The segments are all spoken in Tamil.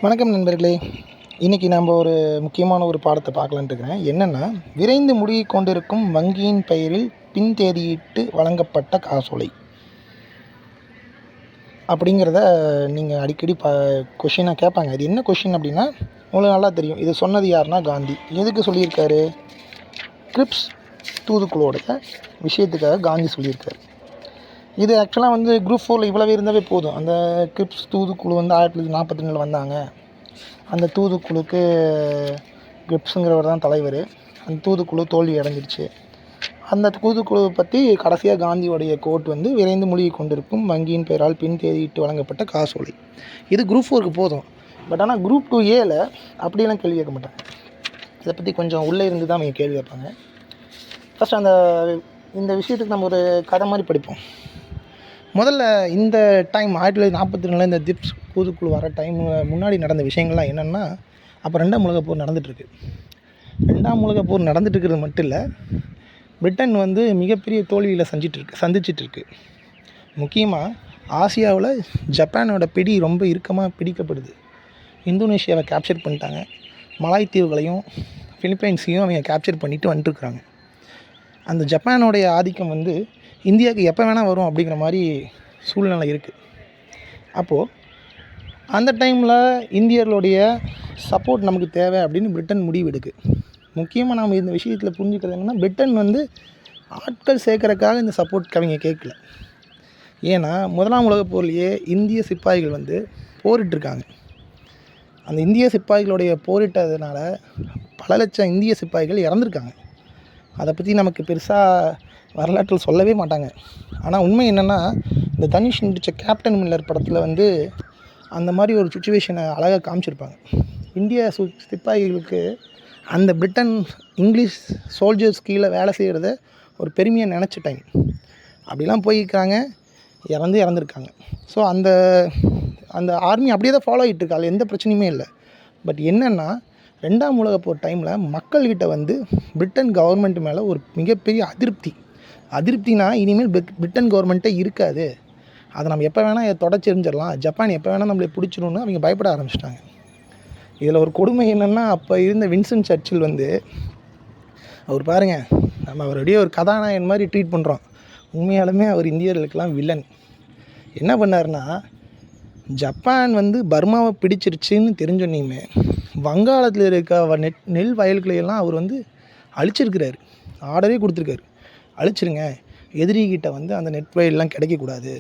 வணக்கம் நண்பர்களே. இன்றைக்கி நம்ம ஒரு முக்கியமான ஒரு பாடத்தை பார்க்கலான்ட்டு இருக்கிறேன். என்னென்னா, விரைந்து முடியை கொண்டிருக்கும் வங்கியின் பெயரில் பின் தேதியிட்டு வழங்கப்பட்ட காசோலை அப்படிங்கிறத நீங்கள் அடிக்கடி கொஷினாக கேட்பாங்க. இது என்ன கொஷின் அப்படின்னா, உங்களுக்கு நல்லா தெரியும். இது சொன்னது யாருன்னா காந்தி. எதுக்கு சொல்லியிருக்காரு? கிரிப்ஸ் தூதுக்குழுவோடைய விஷயத்துக்காக காந்தி சொல்லியிருக்காரு. இது ஆக்சுவலாக குரூப் 4 இவ்வளவு இருந்தாவே போதும். அந்த கிரிப்ஸ் தூதுக்குழு 1942 வந்தாங்க. அந்த தூதுக்குழுக்கு கிரிப்ஸுங்கிறவர் தான் தலைவர். அந்த தூதுக்குழு தோல்வி அடைஞ்சிருச்சு. அந்த தூதுக்குழுவை பற்றி கடைசியாக காந்தியோடைய கோட் விரைந்து மூழ்கி கொண்டிருக்கும் வங்கியின் பெயரால் பின் தேதியிட்டு வழங்கப்பட்ட காசோலை. இது குரூப் 4க்கு போதும். பட் ஆனால் குரூப் 2A அப்படியெல்லாம் கேள்வி கேட்க மாட்டாங்க. இதை பற்றி கொஞ்சம் உள்ளே இருந்து தான் அவங்க கேள்வி கேட்பாங்க. ஃபஸ்ட் இந்த விஷயத்துக்கு நம்ம ஒரு கதை மாதிரி படிப்போம். முதல்ல இந்த டைம் 1942 இந்த கிரிப்ஸ் தூதுக்குழு வர டைம் முன்னாடி நடந்த விஷயங்கள்லாம் என்னென்னா, அப்போ 2ஆம் உலகப் போர் நடந்துகிட்ருக்கு. 2ஆம் உலகப் போர் நடந்துட்டு இருக்கிறது மட்டும் இல்லை, பிரிட்டன் மிகப்பெரிய தோல்வியில் சந்திச்சிட்ருக்கு. முக்கியமாக ஆசியாவில் ஜப்பானோட பிடி ரொம்ப இறுக்கமாக பிடிக்கப்படுது. இந்தோனேஷியாவை கேப்சர் பண்ணிட்டாங்க. மலாய் தீவுகளையும் ஃபிலிப்பைன்ஸையும் அவங்க கேப்சர் பண்ணிவிட்டு வந்துட்டுருக்குறாங்க. அந்த ஜப்பானோடைய ஆதிக்கம் இந்தியாவுக்கு எப்போ வேணால் வரும் அப்படிங்கிற மாதிரி சூழ்நிலை இருக்குது. அப்போது அந்த டைமில் இந்தியர்களுடைய சப்போர்ட் நமக்கு தேவை அப்படின்னு பிரிட்டன் முடிவு எடுக்கு. முக்கியமாக நாம் இந்த விஷயத்தில் புரிஞ்சுக்கிறது என்னென்னா, பிரிட்டன் ஆட்கள் சேர்க்கறதுக்காக இந்த சப்போர்ட் அவங்க கேட்கல. ஏன்னா 1ஆம் உலகப் போர்லேயே இந்திய சிப்பாய்கள் போரிட்டுருக்காங்க. அந்த இந்திய சிப்பாய்களுடைய போரிட்டதுனால பல லட்சம் இந்திய சிப்பாய்கள் இறந்துருக்காங்க. அதை பற்றி நமக்கு பெருசாக வரலாற்றில் சொல்லவே மாட்டாங்க. ஆனால் உண்மை என்னென்னா, இந்த தனுஷ் நடித்த கேப்டன் மில்லர் படத்தில் அந்த மாதிரி ஒரு சுச்சுவேஷனை அழகாக காமிச்சிருப்பாங்க. இந்திய சிப்பாய்களுக்கு அந்த பிரிட்டன் இங்கிலீஷ் சோல்ஜர்ஸ் கீழே வேலை செய்கிறத ஒரு பெருமையாக நினச்ச டைம். அப்படிலாம் போயிருக்காங்க, இறந்துருக்காங்க. ஸோ அந்த ஆர்மி அப்படியே தான் ஃபாலோ ஆகிட்டுருக்கு. அதில் எந்த பிரச்சனையுமே இல்லை. பட் என்னென்னா, 2ஆம் உலகப் போர் டைமில் மக்கள்கிட்ட பிரிட்டன் கவர்மெண்ட் மேலே ஒரு மிகப்பெரிய அதிருப்தினா இனிமேல் பிரிட்டன் கவர்மெண்ட்டே இருக்காது, அதை நம்ம எப்போ வேணால் தொடச்சி எறிஞ்சிடலாம், ஜப்பான் எப்போ வேணால் நம்மளை பிடிச்சிடும்னு அவங்க பயப்பட ஆரம்பிச்சிட்டாங்க. இதில் ஒரு கொடுமை என்னென்னா, அப்போ இருந்த வின்ஸ்டன் சர்ச்சில் அவர் பாருங்கள், நம்ம அவருடைய ஒரு கதாநாயகன் மாதிரி ட்ரீட் பண்ணுறோம். உண்மையாலுமே அவர் இந்தியர்களுக்கெல்லாம் வில்லன். என்ன பண்ணார்னா, ஜப்பான் பர்மாவை பிடிச்சிருச்சுன்னு தெரிஞ்சோன்னையுமே வங்காளத்தில் இருக்க நெல் வயல்களையெல்லாம் அவர் அழிச்சிருக்கிறாரு. ஆர்டரே கொடுத்துருக்காரு, அழிச்சிருங்க, எதிரிகிட்ட அந்த நெட் வயல்லாம் கிடைக்கக்கூடாது.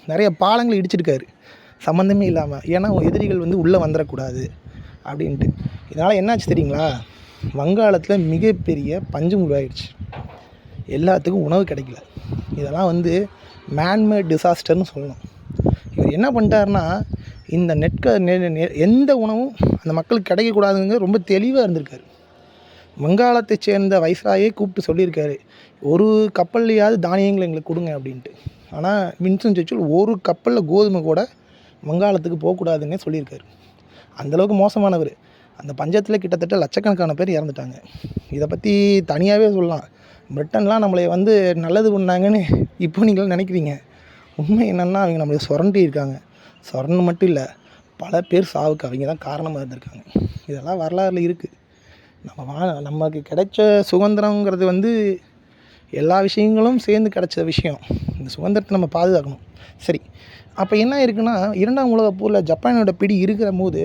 நிறைய பாலங்களை இடிச்சிருக்காரு சம்மந்தமே இல்லாமல். ஏன்னா எதிரிகள் உள்ளே வந்துடக்கூடாது அப்படின்ட்டு. இதனால் என்னாச்சு தெரியுங்களா? வங்காளத்தில் மிகப்பெரிய பஞ்சம் உருவாயிடுச்சு. எல்லாத்துக்கும் உணவு கிடைக்கல. இதெல்லாம் மேன்மேட் டிசாஸ்டர்னு சொல்லணும். இவர் என்ன பண்ணிட்டாருன்னா, இந்த எந்த உணவும் அந்த மக்களுக்கு கிடைக்கக்கூடாதுங்க ரொம்ப தெளிவாக இருந்திருக்காரு. வங்காளத்தை சேர்ந்த வைஸ்ராயே கூப்பிட்டு சொல்லியிருக்காரு, ஒரு கப்பல்லையாவது தானியங்கள் எங்களுக்கு கொடுங்க அப்படின்ட்டு. ஆனால் வின்ஸ்டன் சர்ச்சில் ஒரு கப்பலில் கோதுமை கூட வங்காளத்துக்கு போகக்கூடாதுன்னே சொல்லியிருக்காரு. அந்தளவுக்கு மோசமானவர். அந்த பஞ்சத்தில் கிட்டத்தட்ட லட்சக்கணக்கான பேர் இறந்துட்டாங்க. இதை பற்றி தனியாகவே சொல்லலாம். பிரிட்டன்லாம் நம்மளை நல்லது பண்ணாங்கன்னு இப்போ நீங்களும் நினைக்கிறீங்க. உண்மை என்னென்னா, அவங்க நம்மளை சுரண்டி இருக்காங்க. சுரண்டு மட்டும் இல்லை, பல பேர் சாவுக்கு அவங்க தான் காரணமாக இருந்திருக்காங்க. இதெல்லாம் வரலாறுல இருக்குது. நமக்கு கிடைச்ச சுதந்திரங்கிறது எல்லா விஷயங்களும் சேர்ந்து கிடைச்ச விஷயம். இந்த சுதந்திரத்தை நம்ம பாதுகாக்கணும். சரி, அப்போ என்ன இருக்குன்னா, 2ஆம் உலகப் போரில் ஜப்பானோட பிடி இருக்கிற போது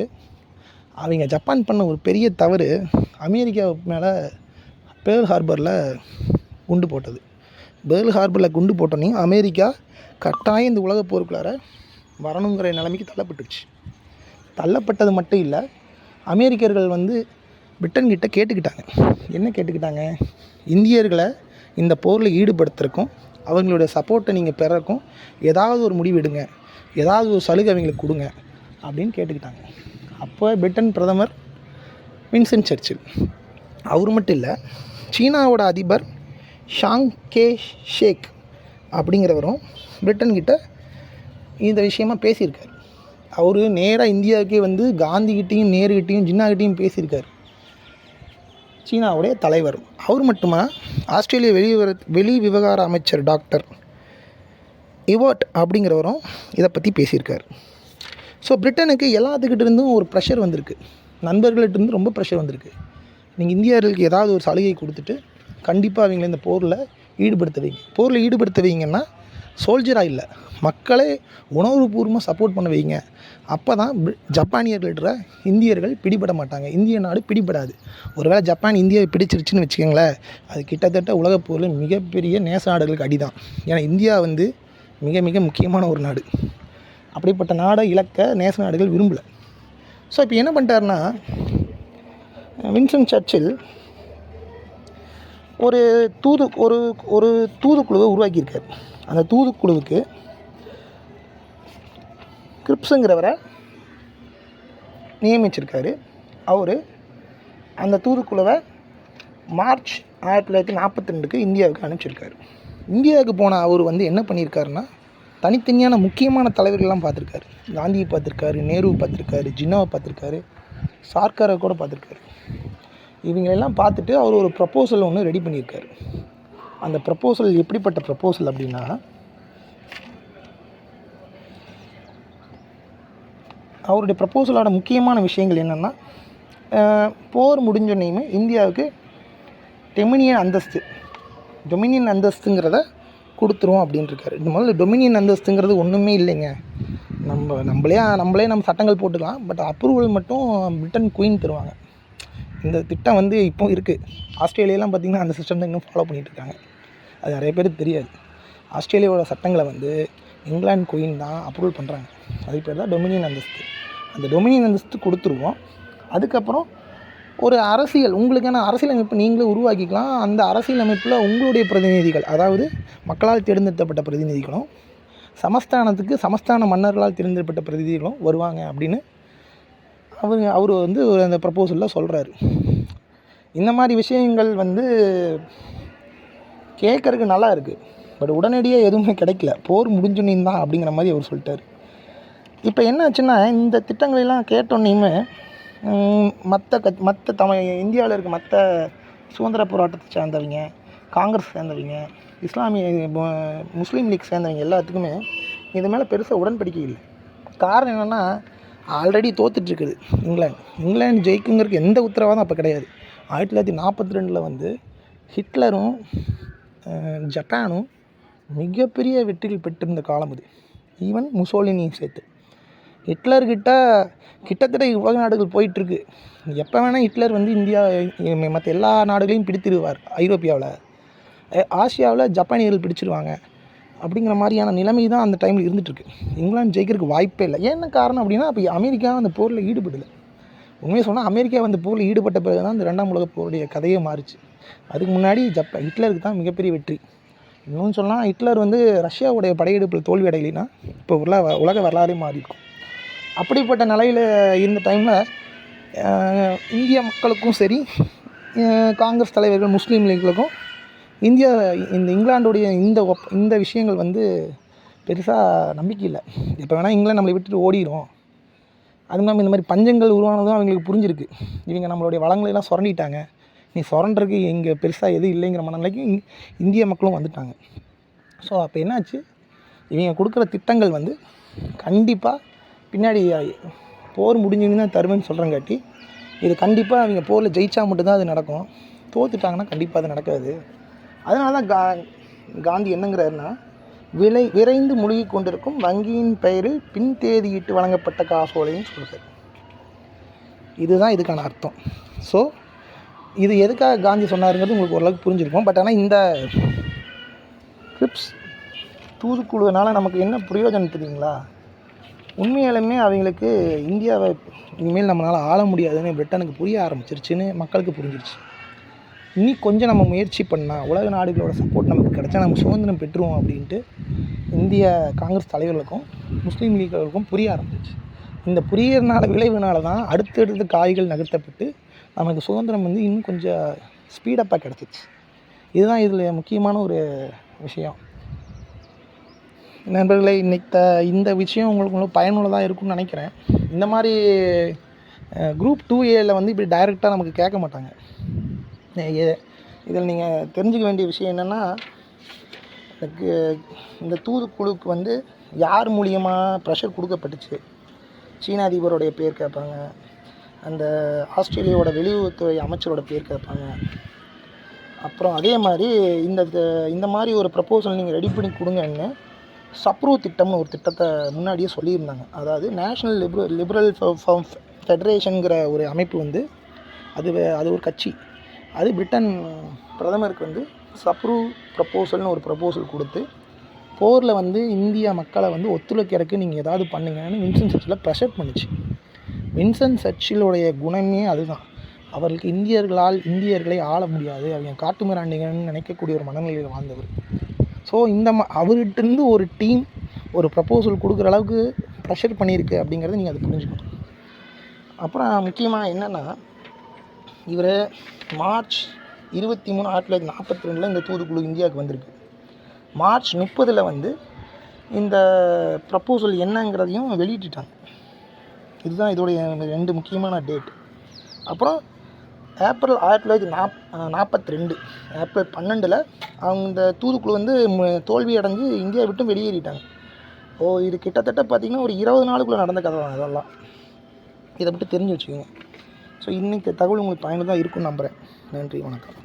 அவங்க ஜப்பான் பண்ண ஒரு பெரிய தவறு, அமெரிக்கா மேலே பேர்ல் ஹார்பரில் குண்டு போட்டது. பேர்ல் ஹார்பரில் குண்டு போட்டோன்னே அமெரிக்கா கட்டாயம் இந்த உலகப் போருக்குள்ளார வரணுங்கிற நிலைமைக்கு தள்ளப்பட்டது மட்டும் இல்லை, அமெரிக்கர்கள் பிரிட்டன்கிட்ட கேட்டுக்கிட்டாங்க. என்ன கேட்டுக்கிட்டாங்க? இந்தியர்களை இந்த போரில் ஈடுபடுத்துறதுக்கும் அவங்களுடைய சப்போர்ட்டை நீங்கள் பெறக்கும் ஏதாவது ஒரு முடிவு எடுங்க, ஏதாவது ஒரு சலுகை அவங்களுக்கு கொடுங்க அப்படின்னு கேட்டுக்கிட்டாங்க. அப்போ பிரிட்டன் பிரதமர் வின்ஸ்டன் சர்ச்சில், அவர் மட்டும் இல்லை, சீனாவோட அதிபர் ஷாங் கே ஷேக் அப்படிங்கிறவரும் பிரிட்டன்கிட்ட இந்த விஷயமாக பேசியிருக்கார். அவர் நேராக இந்தியாவுக்கே காந்திகிட்டையும் நேருகிட்டையும் ஜின்னாகிட்டையும் பேசியிருக்கார். சீனாவுடைய தலைவர் அவர் மட்டுமா, ஆஸ்திரேலிய வெளி விவகார அமைச்சர் டாக்டர் இவர்ட் அப்படிங்கிறவரும் இதை பற்றி பேசியிருக்கார். ஸோ பிரிட்டனுக்கு எல்லாத்துக்கிட்ட இருந்தும் ஒரு ப்ரெஷர் வந்திருக்கு, நண்பர்கள்கிட்டருந்து ரொம்ப ப்ரெஷர் வந்திருக்கு. நீங்கள் இந்தியர்களுக்கு ஏதாவது ஒரு சலுகை கொடுத்துட்டு கண்டிப்பாக அவங்கள இந்த போரில் ஈடுபடுத்த வைங்க. போரில் ஈடுபடுத்த வைங்கன்னா சோல்ஜராக இல்லை, மக்களே உணர்வுபூர்வமாக சப்போர்ட் பண்ண வைங்க. அப்போ தான் ஜப்பானியர்கள்ட்ட இந்தியர்கள் பிடிபட மாட்டாங்க, இந்திய நாடு பிடிபடாது. ஒருவேளை ஜப்பான் இந்தியாவை பிடிச்சிருச்சுன்னு வச்சுக்கோங்களேன், அது கிட்டத்தட்ட உலகப் போரில் மிகப்பெரிய நேச நாடுகளுக்கு அடி தான். ஏன்னா இந்தியா வந்து மிக மிக முக்கியமான ஒரு நாடு. அப்படிப்பட்ட நாடை இழக்க நேச நாடுகள் விரும்பலை. ஸோ இப்போ என்ன பண்ணிட்டாருன்னா, வின்ஸ்டன் சர்ச்சில் ஒரு தூதுக்குழுவை உருவாக்கியிருக்கார். அந்த தூதுக்குழுவுக்கு கிரிப்ஸுங்கிறவரை நியமிச்சிருக்காரு. அவர் அந்த தூதுக்குழுவை மார்ச் 1942 இந்தியாவுக்கு அனுப்பிச்சிருக்காரு. இந்தியாவுக்கு போன அவர் வந்து என்ன பண்ணியிருக்காருன்னா, தனித்தனியான முக்கியமான தலைவர்கள்லாம் பார்த்துருக்காரு. காந்தியை பார்த்துருக்காரு, நேருவை பார்த்துருக்காரு, ஜின்னாவை பார்த்துருக்காரு, சார்க்காரை கூட பார்த்துருக்காரு. இவங்களெல்லாம் பார்த்துட்டு அவர் ஒரு ப்ரப்போசல் ஒன்று ரெடி பண்ணியிருக்காரு. அந்த ப்ரப்போசல் எப்படிப்பட்ட ப்ரப்போசல் அப்படின்னா, அவருடைய ப்ரப்போசலோட முக்கியமான விஷயங்கள் என்னென்னா, போர் முடிஞ்சோன்னையுமே இந்தியாவுக்கு டொமினியன் அந்தஸ்துங்கிறத கொடுத்துருவோம் அப்படின்ட்டுருக்காரு. இந்த முதல்ல டொமினியன் அந்தஸ்துங்கிறது ஒன்றுமே இல்லைங்க, நம்மளே நம்ம சட்டங்கள் போட்டுக்கலாம், பட் அப்ரூவல் மட்டும் பிரிட்டன் குயின் தருவாங்க. இந்த திட்டம் வந்து இப்போ இருக்குது. ஆஸ்திரேலியாலாம் பார்த்திங்கன்னா அந்த சிஸ்டம் தான் இன்னும் ஃபாலோ பண்ணிகிட்ருக்காங்க. அது நிறைய பேருக்கு தெரியாது. ஆஸ்திரேலியாவோட சட்டங்களை வந்து இங்கிலாந்து குயின் தான் அப்ரூவல் பண்ணுறாங்க. அதுக்கு பேர் தான் டொமினியன் அந்தஸ்து. அந்த டொமினியன் அந்தஸ்து கொடுத்துருவோம். அதுக்கப்புறம் ஒரு அரசியல், உங்களுக்கான அரசியல் அமைப்பு நீங்களே உருவாக்கிக்கலாம். அந்த அரசியல் அமைப்பில் உங்களுடைய பிரதிநிதிகள், அதாவது மக்களால் தேர்ந்தெடுக்கப்பட்ட பிரதிநிதிகளும், சமஸ்தான மன்னர்களால் தேர்ந்தெடுக்கப்பட்ட பிரதிநிதிகளும் வருவாங்க அப்படின்னு அவர் வந்து அந்த ப்ரப்போசலில் சொல்கிறாரு. இந்த மாதிரி விஷயங்கள் வந்து கேட்குறதுக்கு நல்லா இருக்குது, பட் உடனடியாக எதுவுமே கிடைக்கல, போர் முடிஞ்சுன்னு தான் அப்படிங்கிற மாதிரி அவர் சொல்லிட்டார். இப்போ என்ன ஆச்சுன்னா, இந்த திட்டங்களெல்லாம் கேட்டோன்னையுமே இந்தியாவில் இருக்க மற்ற சுதந்திர போராட்டத்தை சேர்ந்தவங்க, காங்கிரஸ் சேர்ந்தவங்க, முஸ்லீம் லீக் சேர்ந்தவங்க எல்லாத்துக்குமே இது மேலே பெருசாக உடன்படிக்கை இல்லை. காரணம் என்னென்னா, ஆல்ரெடி தோத்துட்ருக்குது இங்கிலாந்து ஜெயிக்குங்கிறதுக்கு எந்த உத்தரவாதம் அப்போ கிடையாது. 1942 வந்து ஹிட்லரும் ஜப்பானும் மிகப்பெரிய வெற்றிகள் பெற்றிருந்த காலம் அது. ஈவன் முசோலினியும் சேர்த்து. ஹிட்லர்கிட்ட கிட்டத்தட்ட உலக நாடுகள் போயிட்டுருக்கு. எப்போ வேணால் ஹிட்லர் வந்து இந்தியா மற்ற எல்லா நாடுகளையும் பிடித்திடுவார். ஐரோப்பியாவில், ஆசியாவில் ஜப்பானியர்கள் பிடிச்சிருவாங்க அப்படிங்கிற மாதிரியான நிலைமை தான் அந்த டைமில் இருந்துகிட்ருக்கு. இங்கிலாந்து ஜெயிக்கிறதுக்கு வாய்ப்பே இல்லை. என்ன காரணம் அப்படின்னா, அப்போ அமெரிக்கா அந்த போரில் ஈடுபடலை. உண்மையை சொன்னால் அமெரிக்கா அந்த போரில் ஈடுபட்ட பிறகு தான் இந்த 2ஆம் உலகப் போருடைய கதையே மாறிச்சு. அதுக்கு முன்னாடி ஹிட்லருக்கு தான் மிகப்பெரிய வெற்றி. இன்னொன்று சொன்னால், ஹிட்லர் வந்து ரஷ்யாவுடைய படையெடுப்பில் தோல்வி அடையலைன்னா இப்போ உலக வரலாறே மாறியிருக்கும். அப்படிப்பட்ட நிலையில் இருந்த டைமில் இந்திய மக்களுக்கும் சரி, காங்கிரஸ் தலைவர்கள், முஸ்லீம் லீக்களுக்கும் இங்கிலாந்துடைய இந்த விஷயங்கள் வந்து பெருசாக நம்பிக்கை இல்லை. இப்போ வேணால் இங்கிலாந்து நம்மளை விட்டுட்டு ஓடிடும். அதுவும் இல்லாமல் இந்த மாதிரி பஞ்சங்கள் உருவானதும் அவங்களுக்கு புரிஞ்சிருக்கு. இவங்க நம்மளுடைய வளங்களெல்லாம் சுரண்டிட்டாங்க, நீ சுரண்டுறதுக்கு இங்கே பெருசாக எதுவும் இல்லைங்கிற மனநிலைக்கு இந்திய மக்களும் வந்துட்டாங்க. ஸோ அப்போ என்னாச்சு, இவங்க கொடுக்குற திட்டங்கள் வந்து கண்டிப்பாக பின்னாடி போர் முடிஞ்சுன்னு தான் தருவேன்னு சொல்கிறங்காட்டி, இது கண்டிப்பாக அவங்க போரில் ஜெயிச்சா மட்டும்தான் அது நடக்கும். தோத்துட்டாங்கன்னா கண்டிப்பாக அது நடக்காது. அதனால தான் காந்தி என்னங்கிறாருன்னா, விரைந்து மூழ்கி கொண்டிருக்கும் வங்கியின் பெயரில் பின் தேதியிட்டு வழங்கப்பட்ட காசோலைன்னு சொல்கிறார். இதுதான் இதுக்கான அர்த்தம். ஸோ இது எதுக்காக காந்தி சொன்னாருங்கிறது உங்களுக்கு ஓரளவுக்கு புரிஞ்சிருக்கும். பட் ஆனால் இந்த கிரிப்ஸ் தூதுக்குழுவினால் நமக்கு என்ன பிரயோஜனம் தெரியுங்களா? உண்மையாலுமே அவங்களுக்கு இந்தியாவை இனிமேல் நம்மளால் ஆள முடியாதுன்னு பிரிட்டனுக்கு புரிய ஆரம்பிச்சிருச்சுன்னு மக்களுக்கு புரிஞ்சிருச்சு. இனி கொஞ்சம் நம்ம முயற்சி பண்ணால் உலக நாடுகளோட சப்போர்ட் நமக்கு கிடச்சா நம்ம சுதந்திரம் பெற்றுருவோம் அப்படின்ட்டு இந்திய காங்கிரஸ் தலைவர்களுக்கும் முஸ்லீம் லீக்களுக்கும் புரிய ஆரம்பிச்சிச்சு. இந்த புரியறனால விளைவுனால தான் அடுத்தடுத்த காய்கள் நகர்த்தப்பட்டு நமக்கு சுதந்திரம் வந்து இன்னும் கொஞ்சம் ஸ்பீடப்பாக கிடச்சிச்சு. இதுதான் இதில் முக்கியமான ஒரு விஷயம். நண்பர்களே, இந்த விஷயம் உங்களுக்கு பயனுள்ளதாக இருக்கும்னு நினைக்கிறேன். இந்த மாதிரி குரூப் 2Aவில் வந்து இப்படி டைரெக்டாக நமக்கு கேட்க மாட்டாங்க. இதில் நீங்கள் தெரிஞ்சுக்க வேண்டிய விஷயம் என்னென்னா, இந்த தூதுக்குழுக்கு வந்து யார் மூலியமாக ப்ரெஷர் கொடுக்கப்பட்டுச்சு, சீன அதிபருடைய பேர் கேட்பாங்க, அந்த ஆஸ்திரேலியாவோட வெளியுறவுத்துறை அமைச்சரோட பேர் கேட்பாங்க. அப்புறம் அதே மாதிரி இந்த மாதிரி ஒரு ப்ரப்போசல் நீங்கள் ரெடி பண்ணி கொடுங்கன்னு சப்ரூ திட்டம்னு ஒரு திட்டத்தை முன்னாடியே சொல்லியிருந்தாங்க. அதாவது நேஷ்னல் லிபரல் ஃபெடரேஷனுங்கிற ஒரு அமைப்பு வந்து அது ஒரு கட்சி. அது பிரிட்டன் பிரதமருக்கு வந்து சப்ரூ ப்ரப்போசல்னு ஒரு ப்ரப்போசல் கொடுத்து போரில் வந்து இந்திய மக்களை வந்து ஒத்துழைக்கிறதுக்கு நீங்கள் ஏதாவது பண்ணுங்கன்னு வின்ஸ்டன் சர்ச்சில் ப்ரெஷர் பண்ணிச்சு. வின்ஸ்டன் சர்ச்சிலுடைய குணமே அதுதான். அவர்களுக்கு இந்தியர்களை ஆள முடியாது, அவங்க காட்டு மிராண்டிங்கன்னு நினைக்கக்கூடிய ஒரு மனநிலையில் வாழ்ந்தவர். ஸோ அவர்கிட்டருந்து ஒரு டீம் ஒரு ப்ரப்போசல் கொடுக்குற அளவுக்கு ப்ரெஷர் பண்ணியிருக்கு அப்படிங்கிறத நீங்கள் அதை புரிஞ்சுக்கணும். அப்புறம் முக்கியமாக என்னென்னா, இவர் மார்ச் 23, 1942 இந்த தூதுக்குழு இந்தியாவுக்கு வந்திருக்கு. மார்ச் 30 வந்து இந்த ப்ரப்போசல் என்னங்கிறதையும் வெளியிட்டுட்டாங்க. இதுதான் இதோடைய 2 முக்கியமான டேட். அப்புறம் ஏப்ரல் 1942 ஏப்ரல் 12 அவங்க இந்த தூதுக்குழு வந்து தோல்வி அடைஞ்சு இந்தியா விட்டு வெளியேறிட்டாங்க. இது கிட்டத்தட்ட பார்த்திங்கன்னா ஒரு 20 நாளுக்குள்ளே நடந்த கதை தான் அதெல்லாம். இதை மட்டும் தெரிஞ்சு வச்சுக்கோங்க. ஸோ இன்றைக்கி தகவல் உங்களுக்கு பயனுள்ளதாக இருக்கும்னு நம்புகிறேன். நன்றி, வணக்கம்.